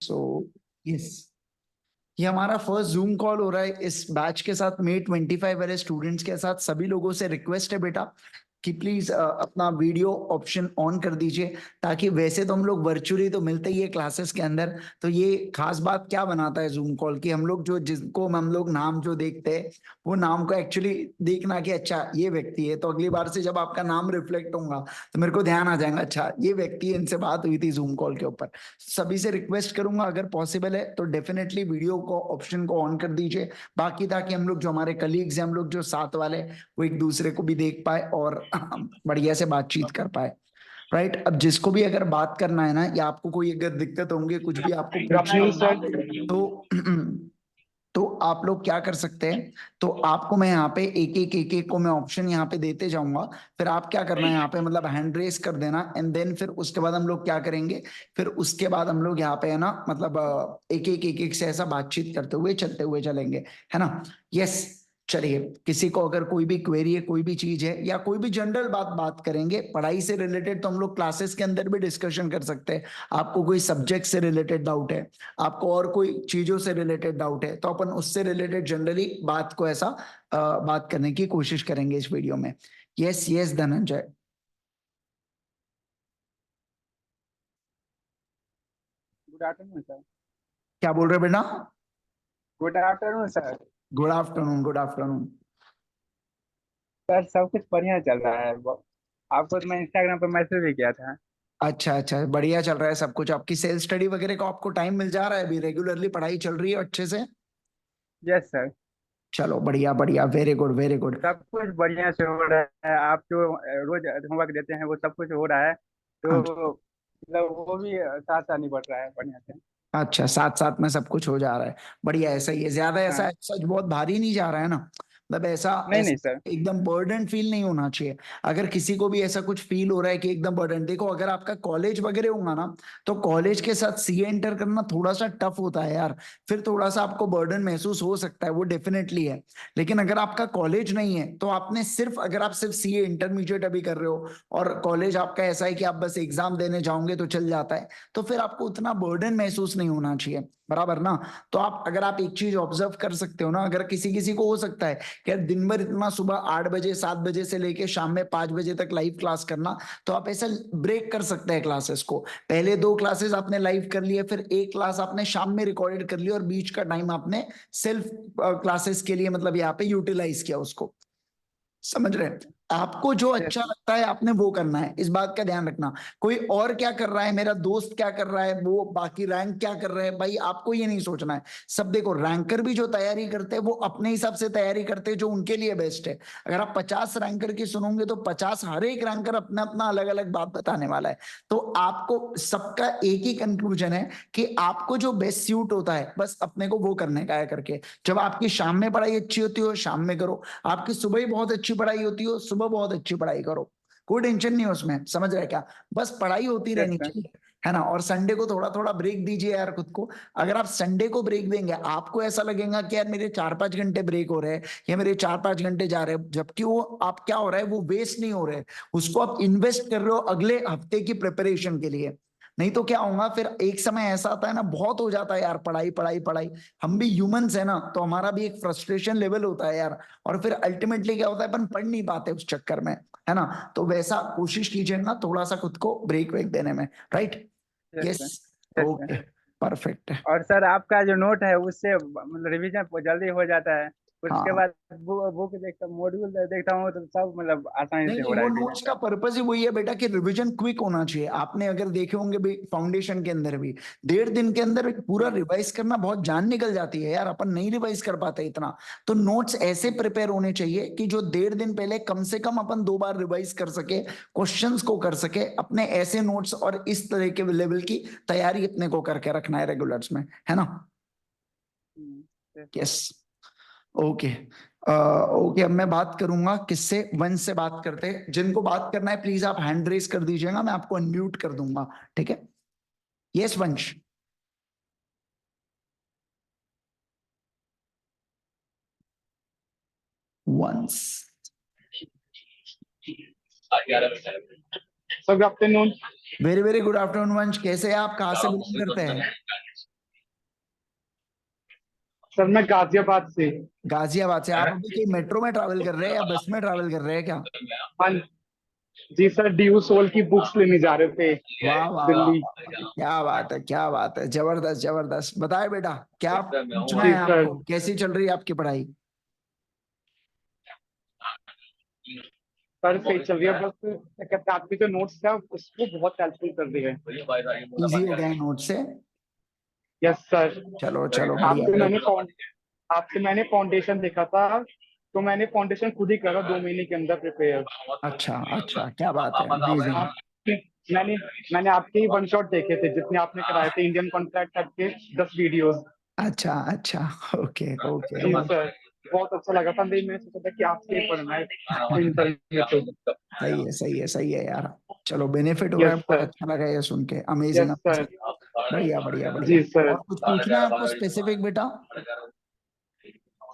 So yes, ये हमारा first zoom call हो रहा है इस बैच के साथ, मे 25 वाले स्टूडेंट्स के साथ। सभी लोगों से रिक्वेस्ट है बेटा कि प्लीज अपना वीडियो ऑप्शन ऑन कर दीजिए, ताकि वैसे तो हम लोग वर्चुअली तो मिलते ही है क्लासेस के अंदर, तो ये खास बात क्या बनाता है जूम कॉल की, हम लोग जो जिसको हम लोग नाम जो देखते हैं वो नाम को एक्चुअली देखना कि अच्छा ये व्यक्ति है, तो अगली बार से जब आपका नाम रिफ्लेक्ट होगा तो मेरे को ध्यान आ जाएगा अच्छा ये व्यक्ति है, इनसे बात हुई थी जूम कॉल के ऊपर। सभी से रिक्वेस्ट करूंगा अगर पॉसिबल है तो डेफिनेटली वीडियो को ऑप्शन को ऑन कर दीजिए, बाकी ताकि हम लोग जो हमारे कलीग्स हैं, हम लोग जो साथ वाले, वो एक दूसरे को भी देख पाए और बढ़िया से बातचीत कर पाए। राइट, अब जिसको भी अगर बात करना है ना, या आपको कोई अगर दिक्कत होंगे, कुछ भी आपको पूछना होगा तो आप लोग क्या कर सकते हैं, तो आपको मैं यहाँ पे एक एक को मैं ऑप्शन यहाँ पे देते जाऊंगा, फिर आप क्या करना है यहाँ पे मतलब हैंड रेस कर देना, एंड देन फिर उसके बाद हम लोग क्या करेंगे, फिर उसके बाद हम लोग यहाँ पे है ना मतलब एक एक से ऐसा बातचीत करते हुए चलते हुए चलेंगे, है ना। यस, चलिए, किसी को अगर कोई भी क्वेरी है, कोई भी चीज है, या कोई भी जनरल बात करेंगे पढ़ाई से रिलेटेड, तो हम लोग क्लासेस के अंदर भी डिस्कशन कर सकते हैं। आपको कोई सब्जेक्ट से रिलेटेड डाउट है, आपको और कोई चीजों से रिलेटेड डाउट है, तो अपन उससे रिलेटेड जनरली बात को ऐसा बात करने की कोशिश करेंगे इस वीडियो में। Yes yes Dhananjay, good afternoon sir. क्या बोल रहे बेटा? Good afternoon sir. Good afternoon, good afternoon. Sir सब कुछ बढ़िया चल रहा है। आपको तो मैं इंस्टाग्राम पर मैसेज भी किया था। अच्छा अच्छा, बढ़िया चल रहा है सब कुछ। आपकी सेल्फ स्टडी वगैरह को आपको टाइम मिल जा रहा है, अभी रेगुलरली पढ़ाई चल रही है अच्छे से? Yes sir. चलो बढ़िया बढ़िया, वेरी गुड वेरी गुड। सब कुछ बढ़िया से हो रहा है। आप जो रोज होमवर्क देते हैं वो सब कुछ हो रहा है, तो मतलब वो भी साथ साथ नहीं बढ़ रहा है बढ़िया से। अच्छा, साथ साथ में सब कुछ हो जा रहा है, बढ़िया है, सही है। ज्यादा ऐसा हाँ। सच बहुत भारी नहीं जा रहा है ना, मतलब ऐसा नहीं ऐसा नहीं सर। एकदम बर्डन फील नहीं होना चाहिए। अगर किसी को भी ऐसा कुछ फील हो रहा है कि एकदम बर्डन, देखो अगर आपका कॉलेज वगैरह होगा ना, तो कॉलेज के साथ सीए एंटर करना थोड़ा सा टफ होता है यार, फिर थोड़ा सा आपको बर्डन महसूस हो सकता है, वो डेफिनेटली है। लेकिन अगर आपका कॉलेज नहीं है, तो आपने सिर्फ, अगर आप सिर्फ सीए इंटरमीडिएट अभी कर रहे हो, और कॉलेज आपका ऐसा है कि आप बस एग्जाम देने जाओगे तो चल जाता है, तो फिर आपको उतना बर्डन महसूस नहीं होना चाहिए, बराबर ना। तो आप, अगर आप एक चीज ऑब्जर्व कर सकते हो ना, अगर किसी किसी को हो सकता है कि यार दिन भर इतना सुबह 8 बजे 7 बजे से लेके शाम में 5 बजे तक लाइव क्लास करना, तो आप ऐसा ब्रेक कर सकते हैं क्लासेस को। पहले 2 क्लासेस आपने लाइव कर लिए, फिर एक क्लास आपने शाम में रिकॉर्डेड कर ली, और बीच का टाइम आपने सेल्फ क्लासेस के लिए मतलब यहाँ पे यूटिलाइज किया उसको, समझ रहे हैं? आपको जो यस अच्छा लगता है आपने वो करना है, इस बात का ध्यान रखना। कोई और क्या कर रहा है, मेरा दोस्त क्या कर रहा है, वो बाकी रैंक क्या कर रहे हैं, भाई आपको ये नहीं सोचना है। सब देखो, रैंकर भी जो तैयारी करते हैं वो अपने हिसाब से तैयारी करते हैं जो उनके लिए बेस्ट है। अगर आप 50 रैंकर की सुनोगे तो 50, हर एक रैंकर अपना अपना अलग अलग बात बताने वाला है। तो आपको सबका एक ही कंक्लूजन है कि आपको जो बेस्ट सूट होता है बस अपने को वो करने का है करके। जब आपकी शाम में पढ़ाई अच्छी होती हो शाम में करो, आपकी सुबह ही बहुत अच्छी पढ़ाई होती हो सुबह बहुत अच्छी पढ़ाई करो, कोई टेंशन नहीं है उसमें, समझ रहे क्या? बस पढ़ाई होती यस रहनी सर। चाहिए, है ना। और संडे को थोड़ा थोड़ा ब्रेक दीजिए यार खुद को। अगर आप संडे को ब्रेक देंगे, आपको ऐसा लगेगा कि यार मेरे 4-5 घंटे ब्रेक हो रहे हैं, या मेरे 4-5 घंटे जा रहे हैं, जबकि वो आप क्या हो रहा है, वो वेस्ट नहीं हो रहे, उसको आप इन्वेस्ट कर रहे हो अगले हफ्ते की प्रिपरेशन के लिए। नहीं तो क्या होगा, फिर एक समय ऐसा आता है ना, बहुत हो जाता है यार पढ़ाई पढ़ाई पढ़ाई, हम भी ह्यूमंस है ना, तो हमारा भी एक फ्रस्ट्रेशन लेवल होता है यार, और फिर अल्टीमेटली क्या होता है, अपन पढ़ नहीं पाते उस चक्कर में, है ना। तो वैसा कोशिश कीजिए ना थोड़ा सा खुद को ब्रेक वेक देने में, right. Yes yes, sir. Yes sir. Okay, perfect है। और सर आपका जो नोट है उससे मतलब रिवीजन जल्दी हो जाता है। उसके हाँ, बाद बुक देखता मॉड्यूल देखता हूँ तो सब मतलब आसानी नहीं से नहीं, हो रहा वो है रिवीजन नोट्स का सर। पर्पस ही वही है बेटा कि रिवीजन क्विक होना चाहिए। आपने अगर देखे होंगे भी फाउंडेशन के अंदर भी 1.5 दिन के अंदर पूरा रिवाइज करना, बहुत जान निकल जाती है यार, अपन नहीं रिवाइज कर पाते इतना। तो नोट्स ऐसे प्रिपेयर होने चाहिए कि जो 1.5 दिन पहले कम से कम अपन 2 बार रिवाइज कर सके, क्वेश्चंस को कर सके अपने, ऐसे नोट्स और इस तरह के लेवल की तैयारी अपने को करके रखना है रेगुलर्स में, है ना। Yes sir. Yes, okay. Okay, अब मैं बात करूंगा किससे, वंश से बात करते हैं। जिनको बात करना है प्लीज आप हैंड रेस कर दीजिएगा, मैं आपको अनम्यूट कर दूंगा, ठीक है। यस वंश। वंश, sir good afternoon. Very very good afternoon वंश, कैसे हैं आप, कहाँ से बिलोंग करते हैं? सर मैं गाजियाबाद से। गाजियाबाद से। आप अभी कहीं मेट्रो में ट्रैवल कर रहे हैं या बस में ट्रैवल कर रहे हैं क्या? हाँ जी सर, ड्यू सोल की बुक्स लेने जा रहे थे वाह वाह वाह दिल्ली। वाह, वाह। क्या बात है, क्या बात है, जबरदस्त जबरदस्त। बताए बेटा, क्या पूछना है जी सर। आपको, कैसी चल रही है आपकी पढ़ाई? सर सही चल रही है, बस क्या कहते हैं, आपके जो नोट्स है उसको बहुत हेल्पफुल कर रही है। इजी हो गया है नोट से? Yes sir. चलो चलो, बढ़िया आपसे मैंने बढ़िया। आपसे मैंने फाउंडेशन देखा था, तो मैंने फाउंडेशन खुद ही करा 2 महीने के अंदर प्रिपेयर। अच्छा अच्छा, क्या बात है, अमेजिंग। आपके मैंने मैंने आपके ही वन शॉट देखे थे जितने आपने कराए थे, इंडियन कॉन्ट्रैक्ट के 10 वीडियोस। अच्छा अच्छा, ओके ओके। जी सर, बहुत अच्छा लगा था। मैंने सोचा था कि आपसे ही पढ़ना है इंटरव्यू तो। सही है सही है सही है यार। चलो, बेनिफिट हो रहा यस है, बहुत सर। अच्छा लगा ये सुन के। Amazing yes sir. अमेजिंग। बढ़िया बढ़िया बढ़िया। जी सर। और कुछ पूछना है आपको स्पेसिफिक बेटा?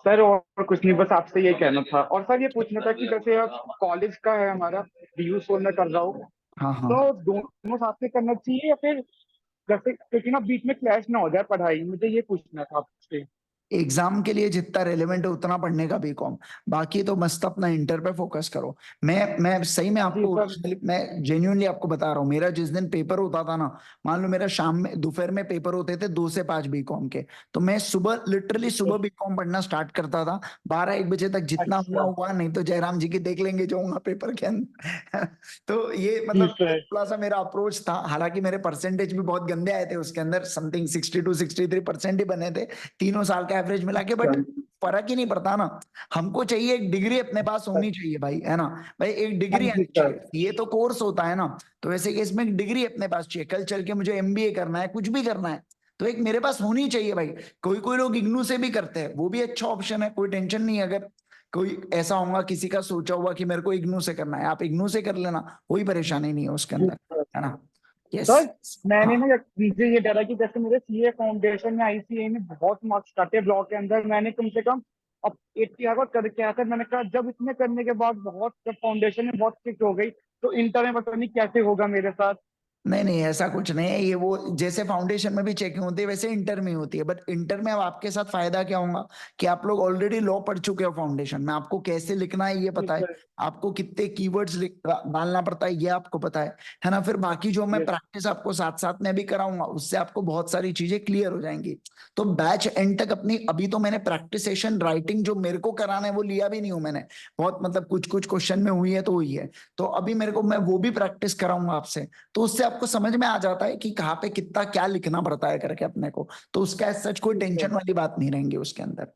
सर और कुछ नहीं, बस आपसे ये कहना था। और सर ये पूछना था कि जैसे अब कॉलेज का है हमारा, डी सोल में कर रहा हूँ, हाँ हाँ। तो दोनों साथ में करना चाहिए या फिर जैसे, क्योंकि ना बीच में क्लैश ना हो जाए पढ़ाई, मुझे ये पूछना था आपसे। एग्जाम के लिए जितना रेलेवेंट है उतना पढ़ने का बीकॉम, बाकी तो मस्त अपना इंटर पे फोकस करो। मैं सही में जी आपको सर। मैं जेन्युइनली आपको बता रहा हूँ, मेरा जिस दिन पेपर होता था ना, मान लो मेरा शाम में दोपहर में पेपर होते थे 2 से 5 बीकॉम के, तो मैं सुबह लिटरली सुबह बीकॉम पढ़ना स्टार्ट करता था। 12-1 बजे तक जितना हुआ अच्छा। हुआ, नहीं तो जयराम जी की देख लेंगे जो होगा पेपर के अंदर। तो ये जी मतलब सर। थोड़ा सा मेरा अप्रोच था। हालांकि मेरे परसेंटेज भी बहुत गंदे आए थे उसके अंदर, समथिंग 62-63% ही बने थे तीनों साल का एवरेज मिला के, अच्छा। बट फर्क ही नहीं पड़ता ना। हमको चाहिए एक डिग्री अपने पास होनी चाहिए भाई, है ना? भाई एक हाँ डिग्री जी आनी सर। चाहिए, ये तो कोर्स होता है ना। तो वैसे केस में एक डिग्री अपने पास चाहिए, कल चल के मुझे एमबीए करना है, कुछ भी करना है, तो एक मेरे पास होनी चाहिए भाई। कोई कोई लोग इग्नू से भी करते हैं, वो भी अच्छा ऑप्शन है, कोई टेंशन नहीं है। अगर कोई ऐसा होगा किसी का सोचा हुआ कि मेरे को इग्नू से करना है, आप इग्नू से कर लेना, कोई परेशानी नहीं है उसके जी अंदर, सर। है ना? यस। सर मैंने हाँ ना, मुझे ये डरा कि जैसे मेरे सीए फाउंडेशन में आईसीए में बहुत मार्क्स काटे ब्लॉक के अंदर, मैंने कम से कम अब 80 आवर करके आया था। मैंने कहा जब इतने करने के बाद बहुत, जब फाउंडेशन में बहुत स्ट्रिक्ट हो गई, तो इंटर में पता नहीं कैसे होगा मेरे साथ। नहीं नहीं, ऐसा कुछ नहीं है। ये वो जैसे फाउंडेशन में भी चेकिंग होती है वैसे इंटर में होती है, बट इंटर में अब आपके साथ फायदा क्या होगा कि आप लोग ऑलरेडी लॉ पढ़ चुके हो, फाउंडेशन में आपको कैसे लिखना है ये जी पता है, सर। आपको कितने कीवर्ड्स डालना पड़ता है ये आपको पता है ना? फिर बाकी जो मैं यस। प्रैक्टिस आपको साथ साथ में भी कराऊंगा, उससे आपको बहुत सारी चीजें क्लियर हो जाएंगी। तो बैच एंड तक अपनी, अभी तो मैंने प्रैक्टिस सेशन राइटिंग जो मेरे को कराना है वो लिया भी नहीं हूं मैंने, बहुत मतलब कुछ कुछ क्वेश्चन में हुई है तो हुई है, तो अभी मेरे को, मैं वो भी प्रैक्टिस कराऊंगा आपसे। तो उससे आपको समझ में आ जाता है कि कहाँ पे कितना क्या लिखना पड़ता है करके अपने को, तो उसका सच कोई जी टेंशन सर। वाली बात नहीं रहेंगी उसके अंदर,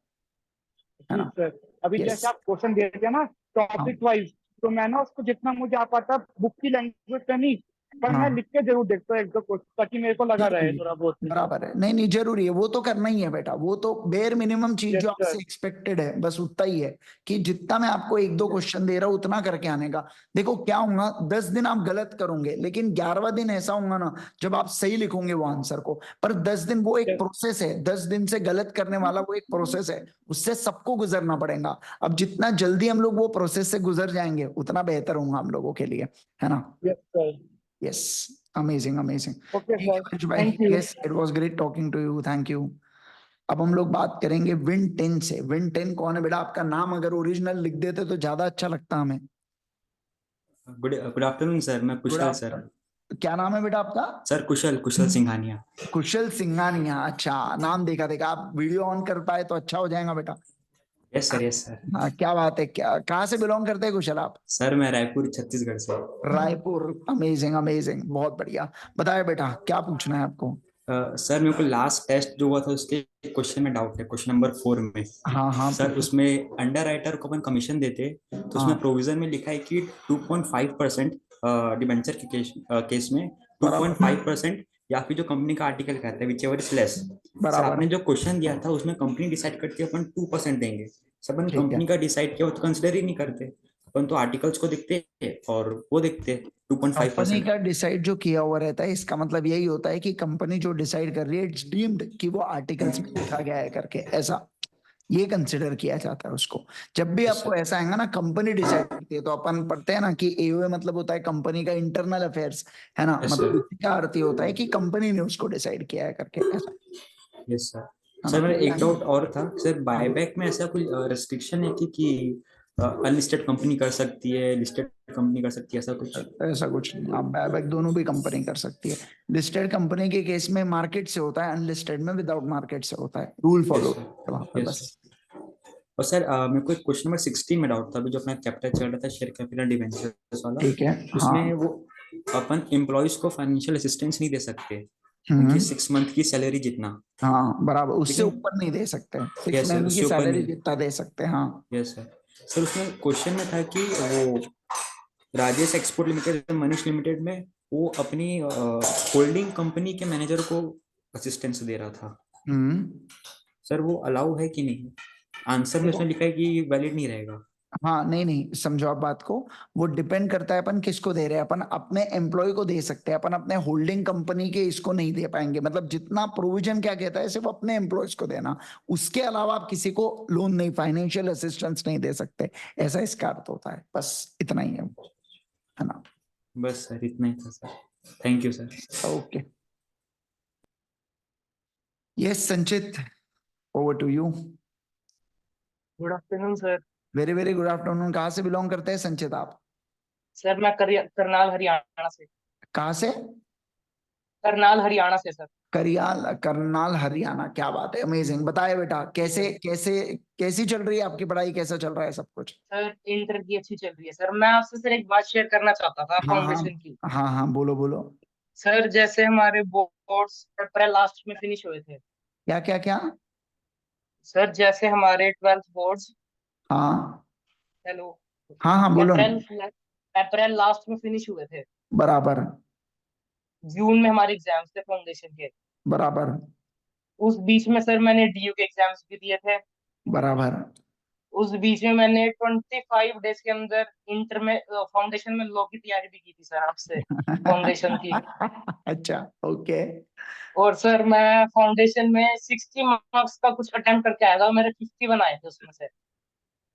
है जी ना? सर। अभी यस। जैसे आप क्वेश्चन दे रहे थे ना हाँ टॉपिक वाइज, तो मैं ना उसको जितना मुझे आ पाता, बुक की लैंग्वेज पे नहीं, पर मैं हाँ, लिख के जरूर देखता हूँ एक दो क्वेश्चन, ताकि मेरे को लगा रहे जरूरी है, थोड़ा बहुत। बराबर है। नहीं नहीं, जरूरी है, वो तो करना ही है बेटा, वो तो बेर मिनिमम चीज यस जो सर। आपसे एक्सपेक्टेड है बस उतना ही है, कि जितना मैं आपको 1-2 क्वेश्चन दे रहा हूं उतना करके आने का। देखो क्या होगा, 10 दिन आप गलत करोगे, लेकिन 11वां दिन ऐसा होगा ना जब आप सही लिखोगे वो आंसर को। पर 10 दिन वो एक प्रोसेस है, 10 दिन से गलत करने वाला वो एक प्रोसेस है, उससे सबको गुजरना पड़ेगा। अब जितना जल्दी हम लोग वो प्रोसेस से गुजर जाएंगे उतना बेहतर होगा हम लोगों के लिए, है ना? Yes sir. Yes. Amazing amazing. Okay ठीक है सर। मंजू भाई, thank you. Yes it was great talking to you, thank you. अब हम लोग बात करेंगे विन 10 से। विन 10 कौन है बेटा? आपका नाम अगर ओरिजिनल लिख देते तो ज्यादा अच्छा लगता हमें। गुड गुड आफ्टरनून सर, मैं गुड कुशल सर। आफ्टरनून। क्या नाम है बेटा आपका? सर कुशल कुशल सिंघानिया। कुशल सिंघानिया। अच्छा, नाम देखा देखा, आप वीडियो ऑन कर पाए तो अच्छा हो जाएगा बेटा। Yes sir, yes sir. हाँ, क्या बात है, क्या कहाँ से बिलोंग करते हैं कुशल आप? सर मैं रायपुर छत्तीसगढ़ से। रायपुर। अमेजिंग अमेजिंग, बहुत बढ़िया। बताए बेटा, क्या पूछना है आपको? सर मेरे को लास्ट टेस्ट जो हुआ था उसके क्वेश्चन में डाउट है, क्वेश्चन नंबर 4 में। हाँ हाँ, सर पूछो। उसमें अंडर राइटर को अपन कमीशन देते, तो उसमें हाँ, प्रोविजन में लिखा है कि 2.5% डिबेंचर के केस में बराबर 2.5%, या फिर जो कंपनी का आर्टिकल कहता है which ever is less. Sir बराबर। आपने जो क्वेश्चन दिया था उसमें कंपनी डिसाइड करती है अपन 2% देंगे। सर अपन ठीक है। कंपनी का डिसाइड किया वो तो कंसिडर ही नहीं करते, अपन तो आर्टिकल्स को देखते हैं और वो देखते 2.5%। कंपनी का डिसाइड जो किया हुआ रहता है, इसका मतलब यही होता है कि कंपनी जो डिसाइड कर रही है इट्स डीम्ड कि वो आर्टिकल्स में लिखा गया है करके, ऐसा ये कंसिडर किया जाता है उसको। जब भी यस आपको सर। ऐसा आएगा ना कंपनी डिसाइड करती है, तो अपन पढ़ते हैं ना कि एओए मतलब होता है कंपनी का इंटरनल अफेयर्स, है ना? यस मतलब सर। इसका अर्थ ये होता है कि कंपनी ने उसको डिसाइड किया है करके, ऐसा। Yes sir. है सर ना? मेरा एक डाउट और था सर, बायबैक में ऐसा कोई रिस्ट्रिक्शन है कि अनलिस्टेड कंपनी कर सकती है, लिस्टेड कंपनी कर सकती है, ऐसा कुछ? ऐसा कुछ नहीं, आप बायबैक दोनों भी कंपनी कर सकती है। लिस्टेड कंपनी के केस में मार्केट से होता है, अनलिस्टेड में विदाउट मार्केट से होता है, रूल फॉलो यस वहां पे सर, बस। Yes sir. और सर मेरे को एक क्वेश्चन नंबर 16 में डाउट था, अभी जो अपना चैप्टर चल रहा था शेयर कैपिटल डिवेंचर्स वाला, ठीक है, हाँ। उसमें वो अपन एम्प्लॉयज को फाइनेंशियल असिस्टेंस नहीं दे सकते उनकी हम्म, 6 मंथ की सैलरी जितना, हाँ बराबर, उससे लेकिन ऊपर नहीं दे सकते, सिक्स यस सर महीने की उससे ऊपर सैलरी नहीं। जितना दे सकते हैं, हाँ। Yes sir. सर उसमें क्वेश्चन में था कि वो Rajesh export limited, Manish limited में वो अपनी होल्डिंग कंपनी के मैनेजर को असिस्टेंस दे रहा था, हम्म, सर वो अलाउ है कि नहीं? आंसर में उसने देखो, लिखा है कि वैलिड नहीं रहेगा। हाँ नहीं नहीं, समझो आप बात को, वो डिपेंड करता है अपन किसको दे रहे हैं। अपन अपने एम्प्लॉय को दे सकते हैं, अपन अपने होल्डिंग कंपनी के इसको नहीं दे पाएंगे। मतलब जितना प्रोविजन क्या कहता है, सिर्फ अपने एम्प्लॉयज को देना, उसके अलावा आप किसी को लोन नहीं, फाइनेंशियल असिस्टेंस नहीं दे सकते, ऐसा इसका अर्थ होता है। बस इतना ही है ना? बस सर इतना ही था sir, thank you sir. Okay, yes Sanchit, over to you. Good afternoon sir. Very very good afternoon. कहाँ से बिलोंग करते हैं संचित आप? सर मैं करनाल हरियाणा से। कहाँ से? करनाल हरियाणा से सर। करियाल, करनाल हरियाणा, क्या बात है, अमेजिंग। बताए बेटा, कैसे कैसे कैसी चल रही है आपकी पढ़ाई, कैसा चल रहा है सब कुछ? सर इंटर की अच्छी चल रही है सर। मैं आपसे सर एक बात शेयर करना चाहता था हाँ हाँ, फाउंडेशन की। हाँ हाँ, बोलो बोलो। सर जैसे हमारे बोर्ड्स अप्रैल लास्ट में फिनिश हुए थे। क्या क्या क्या? सर जैसे हमारे 12th बोर्ड्स, हाँ हेलो, हाँ हाँ, बोलो अप्रैल ना। अप्रैल लास्ट में फिनिश हुए थे। बराबर जून में हमारे एग्जाम्स थे फाउंडेशन के। बराबर उस बीच में सर मैंने डीयू के एग्जाम्स भी दिए थे। बराबर। उस बीच में मैंने 25 डेज के अंदर इंटर में फाउंडेशन में लॉ की तैयारी भी की थी सर आपसे, फाउंडेशन की। अच्छा, ओके। और सर मैं फाउंडेशन में 60 मार्क्स का कुछ अटेम्प्ट करके आया था, मेरे 51 आए थे उसमें से।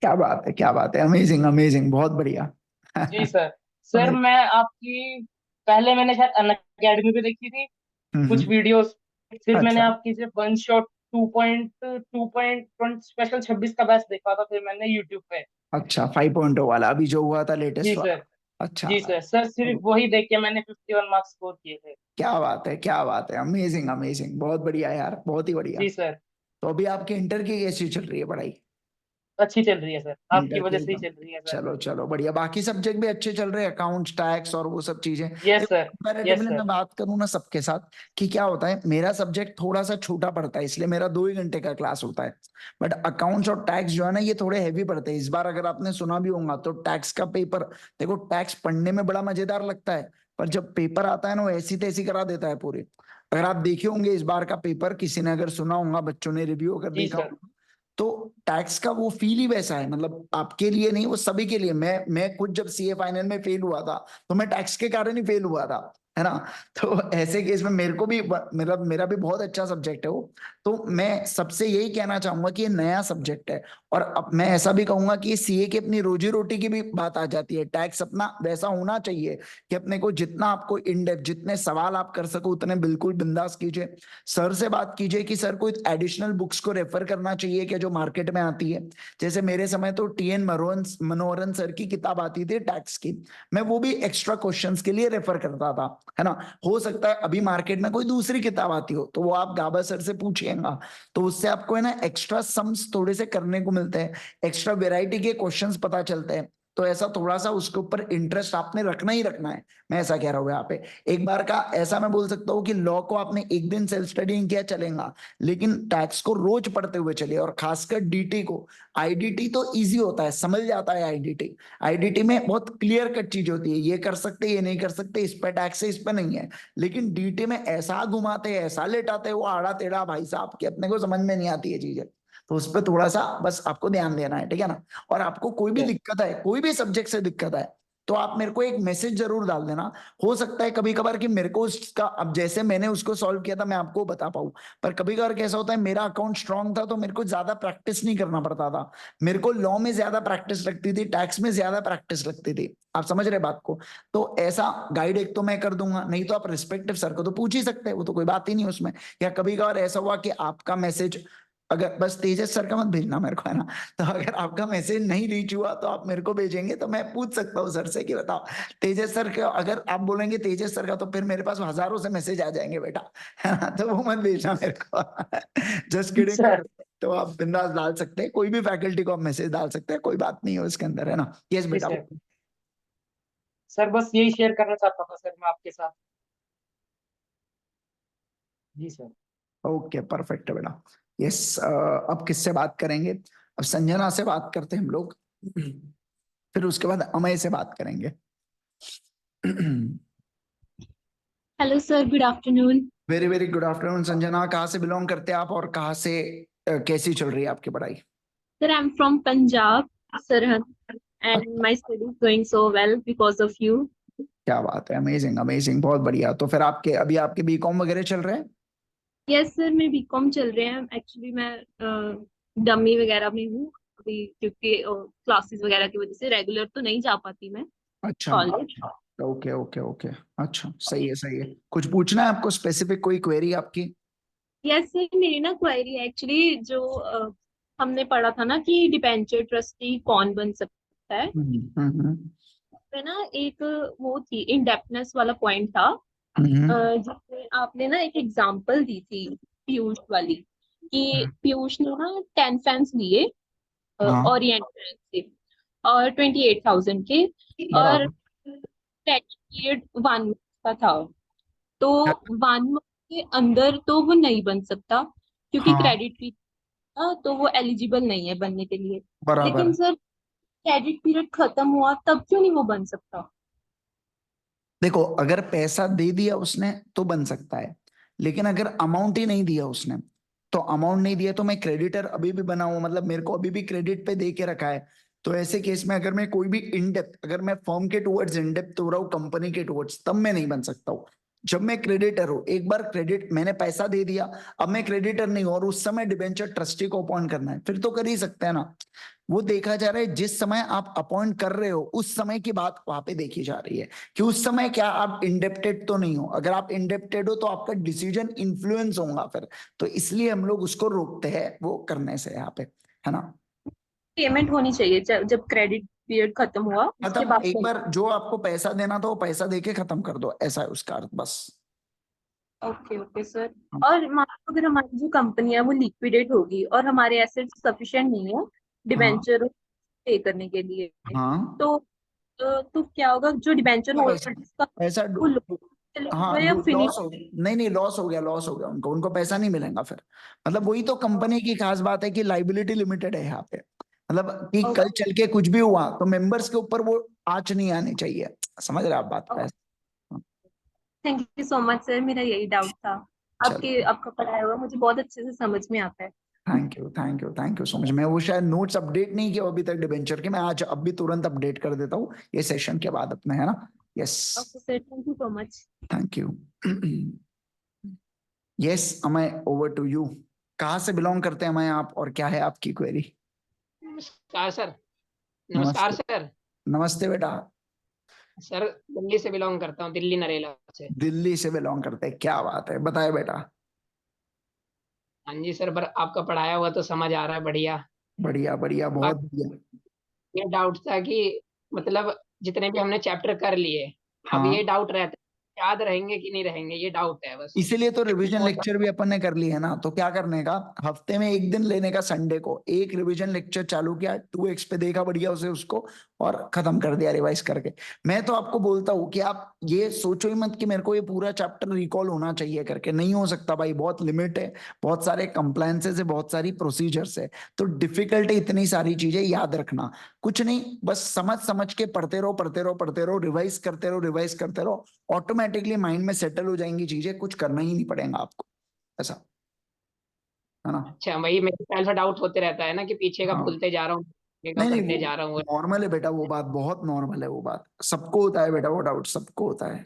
क्या बात है, क्या बात है, अमेजिंग अमेजिंग, बहुत बढ़िया। जी सर। सर मैं आपकी, पहले मैंने शायद अन अकेडमी पे देखी थी कुछ हम्म, वीडियोस, फिर मैंने अच्छा आपकी से वन शॉट 2.2 स्पेशल 26 का बैच देखा था, फिर मैंने यूट्यूब पे। अच्छा, 5.0 वाला अभी जो हुआ था जी लेटेस्ट सर। वाला? अच्छा, जी सर, सर सिर्फ वही देख के मैंने 51 मार्क्स स्कोर किए थे। क्या बात है, क्या बात है, अमेजिंग अमेजिंग, बहुत बढ़िया यार, बहुत ही बढ़िया। जी सर। तो अभी आपके इंटर की कैसी चल रही है पढ़ाई? अच्छी चल रही है सर, आपकी इंटर की वजह से ही एकदम, चल रही है सर। चलो चलो बढ़िया। बाकी सब्जेक्ट भी अच्छे चल रहे हैं, अकाउंट्स, टैक्स और वो सब चीजें? Yes sir. Yes comparatively sir. मैं बात करूँ ना सबके साथ, कि क्या होता है, मेरा सब्जेक्ट थोड़ा सा छोटा पड़ता है, इसलिए मेरा 2 ही घंटे का क्लास होता है। बट अकाउंट्स और टैक्स जो है ना, ये थोड़े हैवी पड़ते हैं। इस बार अगर आपने सुना भी होगा तो टैक्स का पेपर, देखो टैक्स पढ़ने में बड़ा मजेदार लगता है, पर जब पेपर आता है ना, वो ऐसी तैसी करा देता है पूरी। अगर आप देखे होंगे इस बार का पेपर, किसी ने अगर सुना होगा, बच्चों ने रिव्यू अगर जी देखा सर। होगा, तो टैक्स का वो फील ही वैसा है। मतलब आपके लिए नहीं, वो सभी के लिए। मैं खुद जब सीए फाइनल में फेल हुआ था, तो मैं टैक्स के कारण ही फेल हुआ था, है ना? तो ऐसे केस में मेरे को भी, मेरा भी बहुत अच्छा सब्जेक्ट है वो। तो मैं सबसे यही कहना चाहूंगा कि ये नया सब्जेक्ट है, और अब मैं ऐसा भी कहूंगा कि सीए की अपनी रोजी रोटी की भी बात आ जाती है। टैक्स अपना वैसा होना चाहिए कि अपने को जितना आपको इन डेप्थ, जितने सवाल आप कर सको उतने बिल्कुल बिंदास कीजिए। सर से बात कीजिए कि सर कोई एडिशनल बुक्स को रेफर करना चाहिए क्या जो मार्केट में आती है। जैसे मेरे समय तो टीएन मनोहरन सर की किताब आती थी टैक्स की, मैं वो भी एक्स्ट्रा क्वेश्चंस के लिए रेफर करता था, है ना? हो सकता है अभी मार्केट में कोई दूसरी किताब आती हो, तो वो आप गाबा सर से पूछिएगा, तो उससे आपको है ना एक्स्ट्रा सम्स थोड़े से करने को मिलते हैं, एक्स्ट्रा वेराइटी के क्वेश्चंस पता चलते हैं। तो ऐसा थोड़ा सा उसके ऊपर इंटरेस्ट आपने रखना ही रखना है, मैं ऐसा कह रहा हूँ यहाँ पे। एक बार का ऐसा मैं बोल सकता हूँ कि लॉ को आपने एक दिन सेल्फ स्टडी किया चलेगा, लेकिन टैक्स को रोज पढ़ते हुए चलिए, और खासकर डीटी को। आईडीटी तो इजी होता है, समझ जाता है आईडीटी। आईडीटी में बहुत क्लियर कट चीज होती है, ये कर सकते, ये नहीं कर सकते, इस पे टैक्स है, इस पे नहीं है। लेकिन डीटी में ऐसा घुमाते हैं, ऐसा लेटाते हैं, वो आड़ा टेढ़ा भाई साहब कि अपने को समझ में नहीं आती है चीजें। तो उस पर थोड़ा सा बस आपको ध्यान देना है, ठीक है ना? और आपको कोई भी दिक्कत है, कोई भी सब्जेक्ट से दिक्कत है, तो आप मेरे को एक मैसेज जरूर डाल देना। हो सकता है कभी कभार कि मेरे को उसका, अब जैसे मैंने उसको सॉल्व किया था मैं आपको बता पाऊं, पर कभी कभार कैसा होता है, मेरा अकाउंट स्ट्रांग था तो मेरे को ज्यादा प्रैक्टिस नहीं करना पड़ता था। मेरे को लॉ में ज्यादा प्रैक्टिस लगती थी, टैक्स में ज्यादा प्रैक्टिस लगती थी। आप समझ रहे बात को? तो ऐसा गाइड एक तो मैं कर दूंगा, नहीं तो आप रिस्पेक्टिव सर को तो पूछ ही सकते हैं, वो तो कोई बात ही नहीं उसमें। या कभी कभार ऐसा हुआ कि आपका मैसेज अगर बस तेजस सर का मत भेजना मेरे को, है ना। तो अगर आपका मैसेज नहीं रीच हुआ तो आप मेरे को भेजेंगे, तो मैं पूछ सकता हूँ सर से कि बताओ तेजस सर का, अगर आप बोलेंगे तेजस सर का तो फिर मेरे पास हजारों से मैसेज आ जाएंगे बेटा, है ना। तो वो मत भेजना मेरे को। Just kidding. सर तो आप बिंदास डाल सकते हैं, कोई भी फैकल्टी को आप मैसेज डाल सकते हैं, कोई बात नहीं है उसके अंदर, है ना। यस जी बेटा। सर। सर बस यही शेयर करना चाहता था सर मैं आपके साथ। जी सर। ओके परफेक्ट है बेटा। यस, अब किससे बात करेंगे? अब संजना से बात करते हैं हम लोग, फिर उसके बाद अमय से बात करेंगे। Hello sir, good afternoon. Very very good afternoon Sanjana, कहाँ से बिलोंग करते हैं आप और कहाँ से कैसी चल रही है आपकी पढ़ाई? Sir, I am from Punjab, Sarhad, and my study is going so well because of you. क्या बात है, अमेजिंग अमेजिंग, बहुत बढ़िया। तो फिर आपके अभी आपके बीकॉम वगैरह चल रहे हैं? यस सर, मैं बीकॉम चल रहे हैं। एक्चुअली मैं डमी वगैरह में हूँ अभी, क्योंकि क्लासेस वगैरह की वजह से रेगुलर तो नहीं जा पाती मैं अच्छा, कॉलेज। Okay okay okay. अच्छा सही है सही है। कुछ पूछना है आपको स्पेसिफिक, कोई क्वेरी आपकी? यस सर, मेरी ना क्वेरी है एक्चुअली, जो हमने पढ़ा था ना कि डिबेंचर ट्रस्टी कौन बन सकता है। हम्म। उसमें ना एक वो थी, इनडेप्थनेस वाला पॉइंट था, हम्म। जिसमें आपने ना एक एग्जांपल दी थी पीयूष वाली, कि हम्म। पीयूष ने ना 10 फैंस लिए हाँ ओरिएंट बैंक से, और 28,000 के, और बराबर। क्रेडिट पीरियड 1 मंथ का था। तो 1 मंथ के अंदर तो वो नहीं बन सकता, क्योंकि हाँ क्रेडिट पीरियड था, तो वो एलिजिबल नहीं है बनने के लिए। बराबर। लेकिन सर, क्रेडिट पीरियड खत्म हुआ तब क्यों नहीं वो बन सकता? देखो अगर पैसा दे दिया उसने तो बन सकता है, लेकिन अगर अमाउंट ही नहीं दिया उसने, तो अमाउंट नहीं दिया तो मैं क्रेडिटर अभी भी बना हुआ, मतलब मेरे को अभी भी क्रेडिट पे दे के रखा है। तो ऐसे केस में अगर मैं कोई भी इन डेप्थ, अगर मैं फर्म के टुवर्ड्स इन डेप्थ हो रहा हूँ कंपनी के टुवर्ड्स, तब मैं नहीं बन सकता हूँ। जब मैं क्रेडिटर हूँ, एक बार क्रेडिट मैंने पैसा दे दिया, अब मैं क्रेडिटर नहीं हूँ और उस समय डिबेंचर ट्रस्टी को अपॉइंट करना है, फिर तो कर ही सकते हैं ना। वो देखा जा रहा है जिस समय आप अपॉइंट कर रहे हो उस समय की बात वहां पे देखी जा रही है, कि उस समय क्या आप इंडेप्टेड तो नहीं हो। अगर आप इंडेप्टेड हो तो आपका डिसीजन इन्फ्लुएंस होगा फिर, तो इसलिए हम लोग उसको रोकते हैं वो करने से यहाँ पे, है ना। पेमेंट होनी चाहिए जब क्रेडिट पीरियड खत्म हुआ उसके मतलब बाद एक पेमेंट। बार जो आपको पैसा देना था वो पैसा देके खत्म कर दो, ऐसा है उसका अर्थ बस। Okay okay sir. और मान लो अगर हमारी जो कंपनी है वो लिक्विडेट होगी और हमारे एसेट्स सफिशिएंट नहीं है हाँ डिबेंचर पे करने के लिए, हाँ। तो तो क्या होगा? जो डिबेंचर तो होल्डर का पैसा वो चलेगा हाँ या फिनिश? लॉस हो, नहीं नहीं लॉस हो गया, लॉस हो गया, उनको उनको पैसा नहीं मिलेगा फिर। मतलब वही तो कंपनी की खास बात है कि लाइबिलिटी लिमिटेड है यहाँ पे, मतलब कि कल चल के कुछ भी हुआ तो मेंबर्स के ऊपर वो आंच नहीं आनी चाहिए। समझ रहे आप बात को? Thank you so much sir, मेरा यही डाउट था। चलो आपका पढ़ाया हुआ मुझे बहुत अच्छे से समझ में आता है। Thank you thank you thank you so much. मैं वो शायद नोट्स अपडेट नहीं किया अभी तक डिबेंचर के, मैं आज अब भी तुरंत अपडेट कर देता हूँ ये सेशन के बाद अपने, है ना। Yes okay sir, thank you so much. Thank you. Yes Amay, over to you. कहाँ से बिलोंग करते हैं अमय आप, और क्या है आपकी क्वेरी? नमस्कार सर। नमस्कार नमस्ते। सर। नमस्ते बेटा। सर दिल्ली से बिलोंग करता हूँ, दिल्ली नरेला से। दिल्ली से बिलोंग करते हैं, क्या बात है, बताए बेटा। हाँ जी सर, पर आपका पढ़ाया हुआ तो समझ आ रहा है, बढ़िया। बढ़िया बढ़िया, बहुत बाकी बढ़िया। ये डाउट था कि मतलब जितने भी हमने चैप्टर कर लिए, अब हाँ ये डाउट रहता है याद रहेंगे कि नहीं रहेंगे, ये डाउट है बस। इसीलिए तो रिवीजन वो लेक्चर भी अपन ने कर ली है ना। तो क्या करने का, हफ्ते में एक दिन लेने का, संडे को एक रिवीजन लेक्चर चालू किया, 2x पे देखा बढ़िया उसे उसको, और खत्म कर दिया रिवाइज करके। मैं तो आपको बोलता हूँ कि आप ये सोचो ही मत कि मेरे को ये पूरा चैप्टर रिकॉल होना चाहिए करके, नहीं हो सकता भाई, बहुत लिमिट है, बहुत सारे कंप्लायंसेस है, बहुत सारी प्रोसीजर्स है। तो डिफिकल्ट है इतनी सारी चीजें याद रखना, कुछ नहीं, बस समझ समझ के पढ़ते रहो पढ़ते रहो पढ़ते रहो, रिवाइज करते रहो रिवाइज करते रहो, ऑटोमेटिकली माइंड में सेटल हो जाएंगी चीजें, कुछ करना ही नहीं पड़ेगा आपको, ऐसा, है ना। अच्छा, वही मेरे ख्याल से डाउट होते रहता है ना कि पीछे का हाँ भूलते जा रहा हूँ, आगे का नहीं नहीं करते वो जा रहा हूँ। नॉर्मल है बेटा, वो बात बहुत नॉर्मल है, वो बात सबको होता है बेटा, वो डाउट सबको होता है।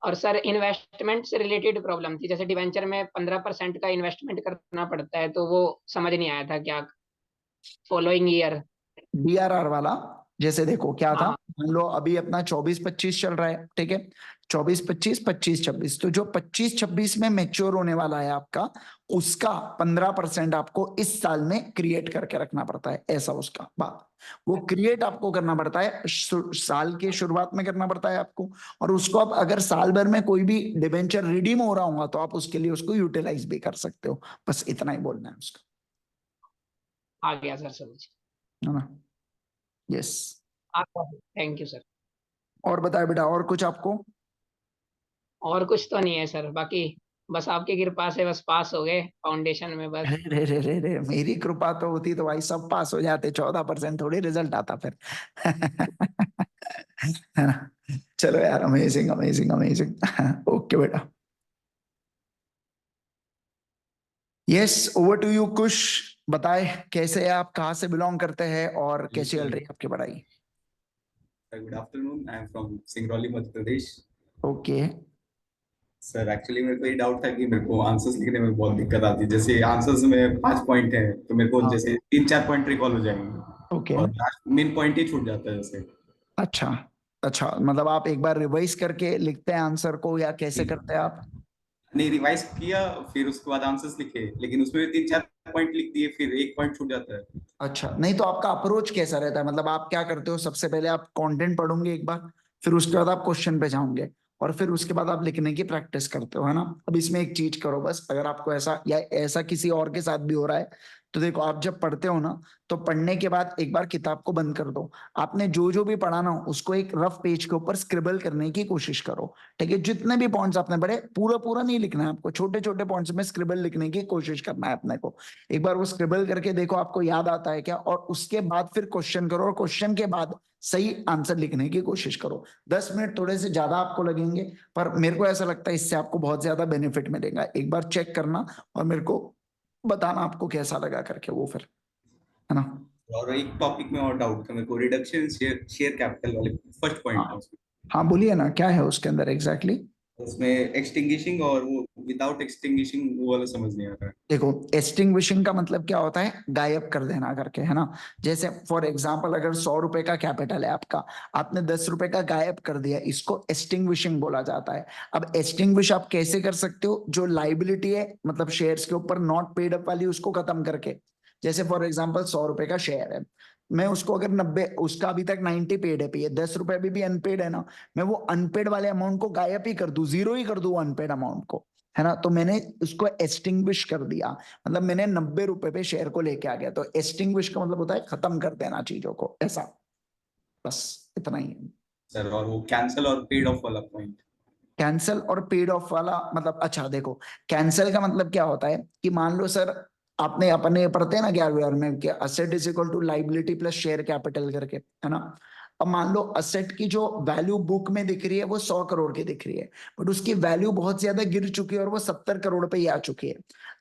और सर इन्वेस्टमेंट से रिलेटेड प्रॉब्लम थी, जैसे डिवेंचर में 15% का इन्वेस्टमेंट करना पड़ता है, तो वो समझ नहीं आया था क्या फॉलोइंग ईयर। डीआरआर वाला, जैसे देखो क्या था, हाँ मान लो अभी अपना 24-25 चल रहा है, ठीक है, 24-25, 25-26, तो जो 25-26 में मेच्योर होने वाला है आपका, उसका 15% आपको इस साल में क्रिएट करके रखना पड़ता है, ऐसा उसका बात। वो क्रिएट आपको करना पड़ता है, साल के शुरुआत में करना पड़ता है आपको, और उसको आप अगर साल भर में कोई भी डिबेंचर रिडीम हो रहा होगा तो आप उसके लिए उसको यूटिलाइज भी कर सकते हो। बस इतना ही बोलना है उसका, आ गया सर समझ। है ना। यस। Thank you sir. और बताए बेटा, और कुछ आपको? और कुछ तो नहीं है सर, बाकी बस आपकी कृपा से बस पास हो गए फाउंडेशन में बस। अरे रे रे रे, मेरी कृपा तो होती तो भाई सब पास हो जाते, 14% थोड़ी रिजल्ट आता फिर। है ना। चलो यार, अमेजिंग अमेजिंग अमेजिंग। ओके बेटा। यस, ओवर टू यू कुश। बताए कैसे आप, कहाँ से बिलोंग करते हैं और जी कैसे चल सर, रही है आपकी पढ़ाई? Good afternoon. I am from Singrauli Madhya Pradesh. Okay. Sir actually मेरे को ये डाउट था कि मेरे को आंसर्स लिखने में बहुत दिक्कत आती है। जैसे आंसर्स में 5 पॉइंट है तो मेरे को हाँ। जैसे 3-4 पॉइंट रिकॉल हो जाएंगे ओके। और लास्ट मेन पॉइंट ही छूट जाता है जैसे। अच्छा। अच्छा, मतलब आप एक बार रिवाइज करके लिखते हैं आंसर को, या कैसे करते हैं आप? नहीं, रिवाइज किया फिर उसके बाद आंसर्स लिखे, लेकिन उसमें भी 3-4 पॉइंट लिख दिए फिर एक पॉइंट छूट जाता है। अच्छा, नहीं तो आपका अप्रोच कैसा रहता है, मतलब आप क्या करते हो? सबसे पहले आप कंटेंट पढ़ोगे एक बार, फिर उसके बाद आप क्वेश्चन पे जाओगे, और फिर उसके बाद आप लिखने की प्रैक्टिस करते हो, है ना। अब इसमें एक चीज करो बस, अगर आपको ऐसा या ऐसा किसी और के साथ भी हो रहा है, तो देखो आप जब पढ़ते हो ना, तो पढ़ने के बाद एक बार किताब को बंद कर दो। आपने जो जो भी पढ़ा ना, उसको एक रफ पेज के ऊपर स्क्रिबल करने की कोशिश करो, ठीक है। जितने भी पॉइंट्स आपने पढ़े, पूरा पूरा नहीं लिखना है आपको, छोटे छोटे पॉइंट्स में स्क्रिबल लिखने की कोशिश करना है अपने को। एक बार वो स्क्रिबल करके देखो आपको याद आता है क्या, और उसके बाद फिर क्वेश्चन करो, और क्वेश्चन के बाद सही आंसर लिखने की कोशिश करो। 10 मिनट थोड़े से ज्यादा आपको लगेंगे, पर मेरे को ऐसा लगता है इससे आपको बहुत ज्यादा बेनिफिट मिलेगा। एक बार चेक करना और मेरे को बताना आपको कैसा लगा करके वो फिर, है ना। और एक टॉपिक में और डाउट था मेरे को, रिडक्शन शेयर शेयर कैपिटल वाले फर्स्ट पॉइंट हाँ। में। हाँ बोलिए ना, क्या है उसके अंदर एग्जैक्टली exactly? उसमें एक्सटिंग्विशिंग और वो विदाउट एक्सटिंग्विशिंग वो वाला समझ नहीं आ रहा है। देखो, एक्सटिंग्विशिंग का मतलब क्या होता है, गायब कर देना करके, है ना। जैसे फॉर एग्जांपल, अगर 100 रुपए का कैपिटल है आपका, आपने 10 रुपए का गायब कर दिया, इसको एक्सटिंग्विशिंग बोला जाता है। अब एक्सटिंग्विश आप कैसे कर सकते हो? जो लाइबिलिटी है, मतलब शेयर्स के ऊपर नॉट पेड अप वाली, उसको खत्म करके। जैसे फॉर एग्जाम्पल 100 रुपए का शेयर है, मैं उसको अगर 90, उसका अभी तक 90 पेड है, पे 10 रुपए अभी भी अनपेड है ना, मैं वो अनपेड वाले अमाउंट को गायब ही कर दूं, जीरो ही कर दूं अनपेड अमाउंट को, है ना। तो मैंने उसको एक्सटिंग्विश कर दिया, मतलब मैंने 90 रुपए पे शेयर को लेके आ गया। तो एक्सटिंग्विश का मतलब होता है खत्म कर देना चीजों को, ऐसा। बस इतना ही है। सर और वो कैंसल और पेड ऑफ वाला पॉइंट। कैंसल और पेड ऑफ वाला मतलब, अच्छा देखो, कैंसल का मतलब क्या होता है कि मान लो सर, आपने अपने पढ़ते हैं ना 11वीं में कि asset is equal to liability plus share capital करके, है ना। अब मान लो असेट की जो वैल्यू बुक में दिख रही है वो 100 करोड़ की दिख रही है, बट उसकी वैल्यू बहुत ज्यादा गिर चुकी है और वो 70 करोड़ पे ही आ चुकी है।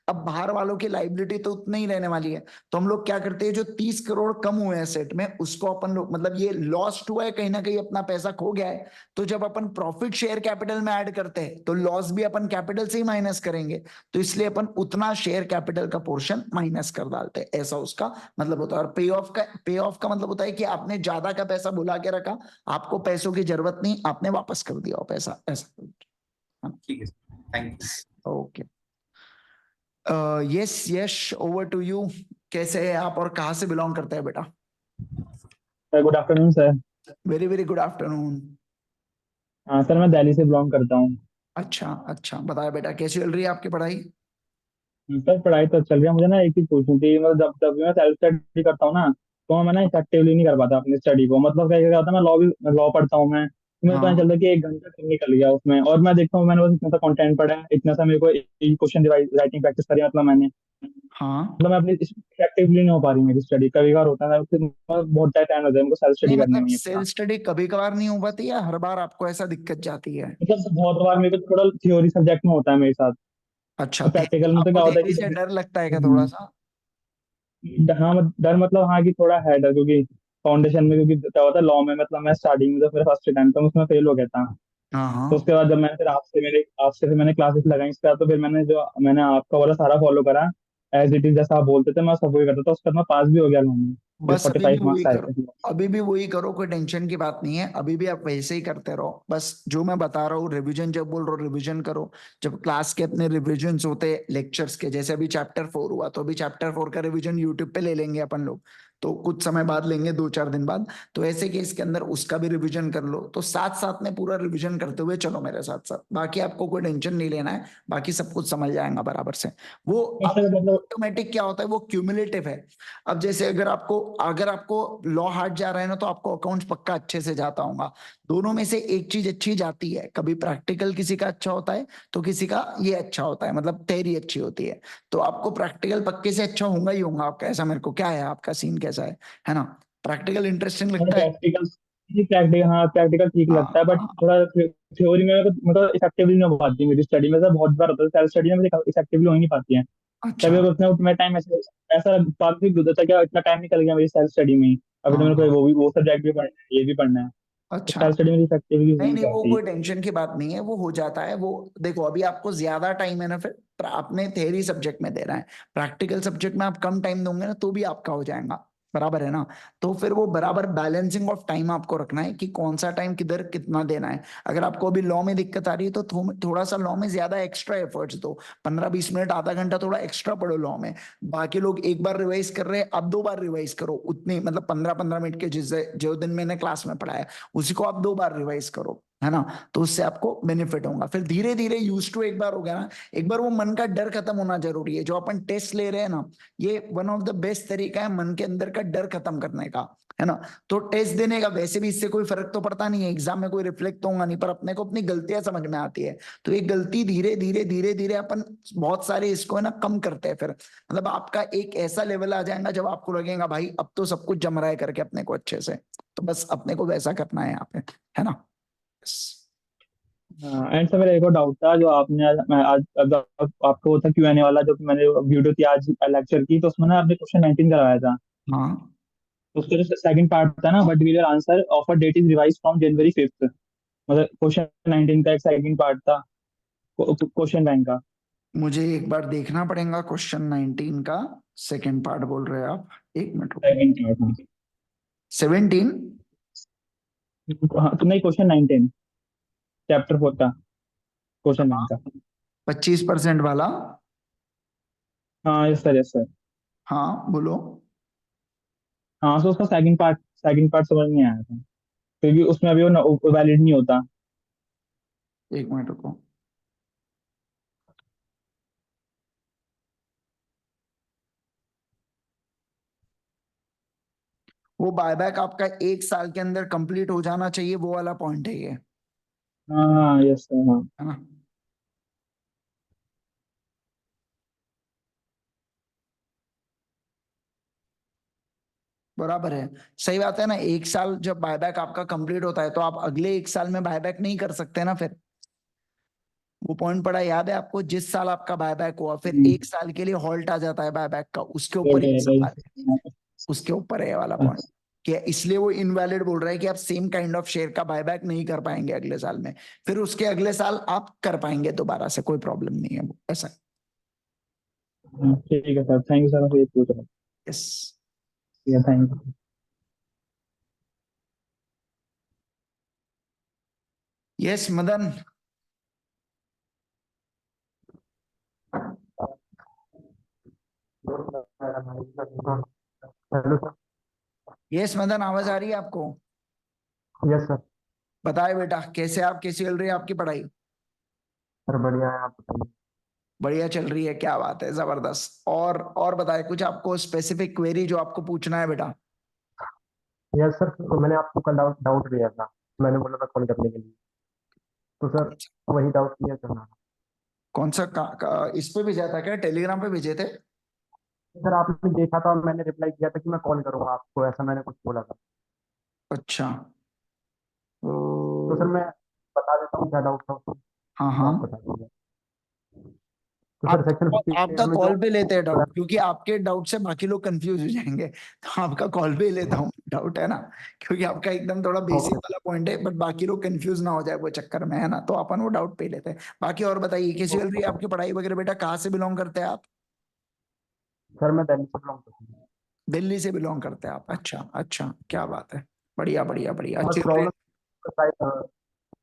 अब बाहर वालों की लाइबिलिटी तो उतनी ही रहने वाली है, तो हम लोग क्या करते हैं, जो 30 करोड़ कम हुए हैं सेट में, उसको अपन लोग, मतलब ये लॉस्ट हुआ है कहीं ना कहीं, अपना पैसा खो गया है, तो जब अपन प्रॉफिट शेयर कैपिटल में ऐड करते हैं तो लॉस भी अपन कैपिटल से ही माइनस करेंगे, तो इसलिए अपन उतना शेयर कैपिटल का पोर्शन माइनस कर डालते हैं, ऐसा उसका मतलब होता है। और पे ऑफ का मतलब होता है कि आपने ज्यादा का पैसा बुला के रखा, आपको पैसों की जरूरत नहीं, आपने वापस कर दिया वो पैसा, ऐसा। ठीक है sir, thank you. Okay. Yes yes, over to you. कैसे है आप और कहाँ से बिलोंग करते हैं बेटा? Good afternoon sir. Very very good afternoon. हाँ सर, मैं दिल्ली से बिलोंग करता हूँ। अच्छा अच्छा, बताया बेटा कैसी चल रही है आपकी पढ़ाई? सर पढ़ाई तो चल रही है, मुझे ना एक चीज पूछनी थी। मतलब जब जब भी मैं सेल्फ स्टडी करता हूँ ना, तो मैं ना इफेक्टिवली नहीं कर पाता अपनी स्टडी को। मतलब क्या क्या होता है, मैं लॉ पढ़ता हूँ मैं, तो मुझे पता नहीं हाँ चलता कि 1 घंटा कब निकल गया उसमें। और मैं देखता हूँ मैंने बस इतना सा कंटेंट पढ़ा है, इतना सा मेरे को क्वेश्चन राइटिंग प्रैक्टिस करी, मतलब मैंने, हाँ। मतलब मैं अपनी इफेक्टिवली नहीं हो पा रही मेरी स्टडी। कभी कभार होता है फिर बहुत टाइम लगता है मुझको सेल्फ नहीं स्टडी करने मतलब में अपना। सेल्फ स्टडी कभी कभार नहीं हो पाती, या हर बार आपको ऐसा दिक्कत जाती है? मतलब बहुत बार मेरे को थोड़ा थ्योरी सब्जेक्ट में होता है मेरे साथ, अच्छा, और थ्योरी प्रैक्टिकल में में तो आपको क्या होता है थ्योरी से कि डर लगता है क्या थोड़ा हम्म, सा? हाँ डर मतलब, हाँ कि थोड़ा है डर, क्योंकि फाउंडेशन में, क्योंकि क्या होता है लॉ में, मतलब मैं स्टार्टिंग में तो मेरा फर्स्ट टाइम था, उसमें फेल हो गया था। हाँ तो हाँ। उसके बाद जब मैं फिर आपसे फिर मैंने क्लासेस लगाई इसके बाद, तो फिर मैंने आपका वाला सारा फॉलो करा, एज इट इज जैसा आप बोलते थे मैं सब वही करता था, उसके बाद मैं पास भी हो गया लॉ में। बस अभी भी 45 वही मार्क्स आए करो, थे। अभी भी वही करो, कोई टेंशन की बात नहीं है, अभी भी आप वैसे ही करते रहो। बस जो मैं बता रहा हूँ, रिवीजन जब बोल रहा हूँ रिवीजन करो। जब क्लास के अपने रिवीजन्स होते लेक्चर्स के, जैसे अभी चैप्टर 4 हुआ, तो अभी चैप्टर 4 का रिवीजन यूट्यूब पे ले लेंगे अपन लोग, तो कुछ समय बाद लेंगे, 2-4 दिन बाद। तो ऐसे केस के अंदर उसका भी रिवीजन कर लो। तो साथ साथ में पूरा रिवीजन करते हुए चलो मेरे साथ साथ, बाकी आपको कोई टेंशन नहीं लेना है, बाकी सब कुछ समझ जाएगा बराबर से। वो तो अब सर मतलब ऑटोमेटिक क्या होता है, वो क्यूमुलेटिव है। अब जैसे अगर आपको लॉ हार्ड जा रहा है ना, तो आपको अकाउंट्स पक्का अच्छे से जाता होगा। दोनों में से एक चीज अच्छी जाती है, कभी प्रैक्टिकल किसी का अच्छा होता है तो किसी का ये अच्छा होता है, मतलब थ्योरी अच्छी होती है। तो आपको प्रैक्टिकल पक्के से अच्छा होगा ही होगा आपका, ऐसा मेरे को क्या है, आपका सीन कैसा है ना? प्रैक्टिकल इंटरेस्टिंग लगता है? प्रैक्टिकल, प्रैक्टिकल, हाँ प्रैक्टिकल ठीक लगता है, बट हाँ, थोड़ा थ्योरी में मतलब इफेक्टिवली नहीं हो पाती मेरी स्टडी में। सर बहुत बार होता है सेल्फ स्टडी में मुझे इफेक्टिवली हो ही नहीं पाती है। अच्छा, कभी अगर उतना टाइम ऐसा ऐसा बात भी गुजरता है कि इतना टाइम निकल गया मेरी सेल्फ स्टडी में ही, अभी तो मेरे को हाँ, वो सब्जेक्ट भी पढ़ना है, ये भी पढ़ना है, तो अच्छा। सेल्फ स्टडी में इफेक्टिवली हो नहीं नहीं नहीं, वो पाती। कोई टेंशन की बात नहीं है, वो हो जाता है वो। देखो अभी आपको ज्यादा टाइम है ना, फिर आपने थ्योरी सब्जेक्ट में देना है, प्रैक्टिकल सब्जेक्ट में आप कम टाइम दोगे ना तो भी आपका हो जाएगा, बराबर है ना? तो फिर वो बराबर बैलेंसिंग ऑफ टाइम आपको रखना है कि कौन सा टाइम किधर कितना देना है। अगर आपको अभी लॉ में दिक्कत आ रही है तो थोड़ा सा लॉ में ज्यादा एक्स्ट्रा एफर्ट्स दो, 15-20 मिनट आधा घंटा थोड़ा एक्स्ट्रा पढ़ो लॉ में। बाकी लोग एक बार रिवाइज कर रहे हैं, अब 2 बार रिवाइज करो, उतनी मतलब 15-15 मिनट के जिससे जो दिन मैंने क्लास में पढ़ाया उसी को आप 2 बार रिवाइज करो, है ना? तो उससे आपको बेनिफिट होगा। फिर धीरे धीरे यूज टू एक बार हो गया ना, एक बार वो मन का डर खत्म होना जरूरी है। जो अपन टेस्ट ले रहे हैं ना, ये वन ऑफ द बेस्ट तरीका है मन के अंदर का डर खत्म करने का, है ना? तो टेस्ट देने का वैसे भी इससे कोई फर्क तो पड़ता नहीं है, एग्जाम में कोई रिफ्लेक्ट तो होगा नहीं, पर अपने को अपनी गलतियां समझ में आती है। तो एक गलती धीरे धीरे धीरे धीरे अपन बहुत सारे इसको है ना कम करते हैं, फिर मतलब आपका एक ऐसा लेवल आ जाएगा जब आपको लगेगा भाई अब तो सब कुछ जम रहा है करके अपने को अच्छे से। तो बस अपने को वैसा करना है यहाँ पे, है ना? Yes. हाँ एंड सर मेरा एक और डाउट था, जो आपने आज मैं आज आपको वो था Q&A वाला जो मैंने वीडियो थी आज लेक्चर की, तो उसमें ना आपने क्वेश्चन 19 करवाया था। हाँ, तो उसका जो सेकंड पार्ट था ना, but we will answer offer date is revise from January 5th, मतलब क्वेश्चन 19 का एक सेकंड पार्ट था क्वेश्चन बैंक का। मुझे एक बार देखना पड़ेगा, क्वेश्चन 19 का सेकंड पार्ट बोल रहे हैं आप? एक मिनट रुको। सेकंड पार्ट 17, हाँ, तो नहीं क्वेश्चन 19 चैप्टर 4 का क्वेश्चन बैंक का। 25% वाला। हाँ यस सर, यस सर। हाँ बोलो। हाँ तो उसका सेकंड पार्ट समझ नहीं आया था, क्योंकि उसमें अभी वो वैलिड नहीं होता। एक मिनट रुको। वो बायबैक आपका 1 साल के अंदर कंप्लीट हो जाना चाहिए, वो वाला पॉइंट है ये, हाँ हाँ यस सर, हाँ। है ना? बराबर है, सही बात है ना? 1 साल जब बायबैक आपका कंप्लीट होता है तो आप अगले 1 साल में बायबैक नहीं कर सकते ना फिर। वो पॉइंट पड़ा याद है आपको? जिस साल आपका बायबैक हुआ फिर हम्म, 1 साल के लिए हॉल्ट आ जाता है बायबैक का, उसके वो ऊपर तो ये है सवाल है, भाई। उसके ऊपर है ये वाला पॉइंट। कि इसलिए वो इनवैलिड बोल रहा है कि आप सेम काइंड ऑफ शेयर का बायबैक नहीं कर पाएंगे अगले साल में, फिर उसके अगले साल आप कर पाएंगे दोबारा से, कोई प्रॉब्लम नहीं है वो ऐसा। ठीक है सर, थैंक यू सर, मैं ये पूछ रहा यस। हूँ, thank you. Yes Madan. Hello sir. Yes Madan, आवाज आ रही है आपको? Yes sir. बताए बेटा, कैसे आप, कैसी चल रही है आपकी पढ़ाई? सर बढ़िया है, आप बताइए। बढ़िया चल रही है, क्या बात है, जबरदस्त। और बताए कुछ आपको स्पेसिफिक क्वेरी जो आपको पूछना है बेटा? यस सर, तो मैंने आपको कल डाउट डाउट दिया था, मैंने बोला था कॉल करने के लिए, तो सर कौन सा वही डाउट क्लियर करना था। कौन सा इस पे भेजा था क्या, टेलीग्राम पे भेजे थे? सर आपने देखा था और मैंने रिप्लाई किया था कि मैं कॉल करूंगा आपको, ऐसा मैंने कुछ बोला था। अच्छा, तो सर तो मैं बता देता हूँ क्या डाउट था उसमें, हाँ तो हाँ, आप बता दीजिए। तो सर सेक्शन 50 आपका में जो कॉल पे लेते हैं डाउट, क्योंकि आपके डाउट से बाकी लोग कंफ्यूज हो जाएंगे, तो आपका कॉल पे ही लेता हूँ डाउट, है ना? क्योंकि आपका एकदम थोड़ा बेसिक ओके वाला पॉइंट है, बट बाकी लोग कंफ्यूज ना हो जाए वो चक्कर में, है ना? तो अपन वो डाउट पे ही लेते हैं। बाकी और बताइए, कैसी चल रही है आपकी पढ़ाई वगैरह बेटा? कहाँ से बिलोंग करते हैं आप? सर मैं दिल्ली से बिलोंग करता हूँ। दिल्ली से बिलोंग करते हैं आप? अच्छा अच्छा, क्या बात है, बढ़िया बढ़िया बढ़िया, और अच्छी प्रॉब्लम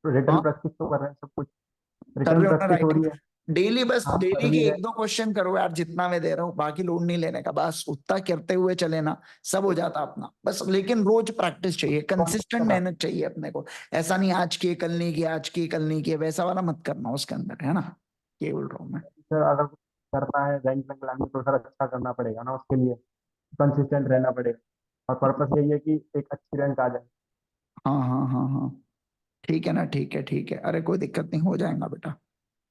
रिटर्न हाँ प्रैक्टिस तो कर रहे हैं सब कुछ, कर रिटर्न रहे हो ना प्रैक्टिस हो राइटिंग? रही है। डेली, बस हाँ कर डेली भी के रहे 1-2 क्वेश्चन करो यार, जितना मैं दे रहा हूँ, बाकी लोड नहीं लेने का, बस उतना करते हुए चले ना, सब हो जाता अपना बस। लेकिन रोज प्रैक्टिस चाहिए, कंसिस्टेंट मेहनत चाहिए अपने को। ऐसा नहीं आज की कल नहीं किया, आज की कल नहीं किया, वैसा वाला मत करना उसके अंदर, है ना, ये बोल रहा हूँ मैं। सर, अगर कुछ करना है रैंक में लाने तो सर अच्छा करना पड़ेगा ना, उसके लिए कंसिस्टेंट रहना पड़ेगा, और पर्पस यही है कि एक अच्छी रैंक आ जाए। हाँ हाँ हाँ हाँ, ठीक है ना, ठीक है ठीक है, अरे कोई दिक्कत नहीं, हो जाएगा बेटा, है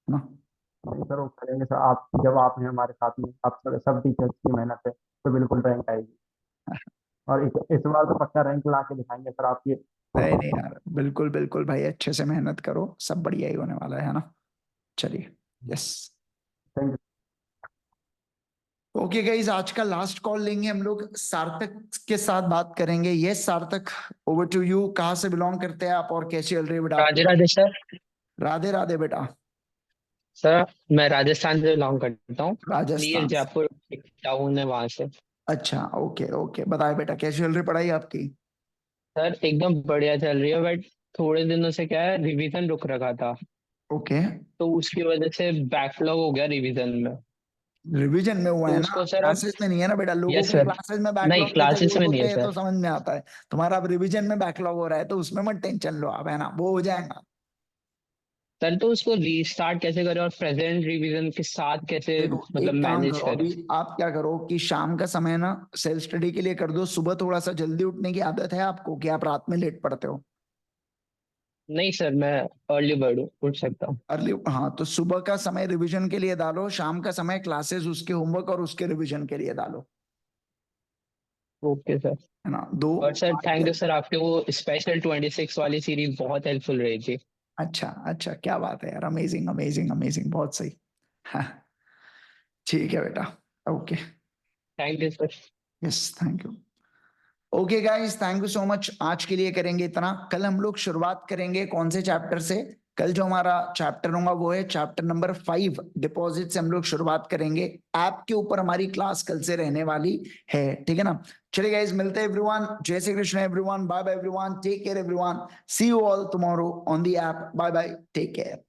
ना। नहीं सर, वो करेंगे सर, आप जब आप हैं हमारे साथ में, आप सब टीचर्स की मेहनत है तो बिल्कुल रैंक आएगी, और इस बार तो पक्का रैंक ला के दिखाएंगे सर आपकी। नहीं नहीं यार, बिल्कुल बिल्कुल भाई, अच्छे से मेहनत करो, सब बढ़िया ही होने वाला है ना। चलिए, yes. Thank you. Okay guys, आज का लास्ट कॉल लेंगे हम लोग, सार्थक के साथ बात करेंगे। यस सार्थक, ओवर टू यू। कहाँ से बिलोंग करते हैं आप और कैसी चल रही है बेटा राधे आपकी? राधे सर। राधे राधे बेटा। सर मैं राजस्थान से बिलोंग करता हूँ, नियर राजस्थान से। जयपुर एक टाउन है वहां से। अच्छा, ओके ओके, बताए बेटा कैसी चल रही पढ़ाई आपकी? सर एकदम बढ़िया चल रही है, बट थोड़े दिनों से क्या है, रिवीजन रुक रखा था, ओके, तो उसकी वजह से बैकलॉग हो गया रिवीजन में। रिवीजन में हुआ तो है ना, उसको सर अब, क्लासेस में नहीं है ना बेटा। लोगों यस के सर, क्लासेस में नहीं बैकलॉग रहते क्लासेस वो में नहीं होते है हैं तो सर। समझ में आता है। तुम्हारा अब रिवीजन में बैकलॉग हो रहा है तो उसमें मत टेंशन लो आप, है ना, वो हो जाएगा। सर तो उसको रीस्टार्ट कैसे करें और प्रेजेंट रिवीजन के साथ कैसे देखो मतलब एक काम मैनेज करो, करें? अभी आप क्या करो कि शाम का समय ना सेल्फ स्टडी के लिए कर दो। सुबह थोड़ा सा जल्दी उठने की आदत है आपको कि आप रात में लेट पढ़ते हो? नहीं सर, मैं अर्ली बर्ड हूँ, उठ सकता हूँ। अर्ली, हाँ, तो सुबह का समय रिवीजन के लिए डालो, शाम का समय क्लासेस, उसके होमवर्क और उसके रिवीजन के लिए डालो, ओके सर। है ना, दो। और सर थैंक यू सर, आपके वो स्पेशल 26 वाली सीरीज बहुत हेल्पफुल रही थी। अच्छा अच्छा, क्या बात है यार, अमेजिंग अमेजिंग अमेजिंग, बहुत सही। हाँ, ठीक है बेटा, okay, thank you sir. Yes, thank you. Okay guys, thank you so much. आज के लिए करेंगे इतना। कल हम लोग शुरुआत करेंगे कौन से चैप्टर से? कल जो हमारा चैप्टर होगा वो है चैप्टर नंबर 5, डिपॉजिट से हम लोग शुरुआत करेंगे। ऐप के ऊपर हमारी क्लास कल से रहने वाली है, ठीक है ना। चलिए गाइस, मिलते हैं everyone. Jai Shri Krishna everyone, bye bye everyone, take care everyone, see you all tomorrow on the app, bye bye, take care.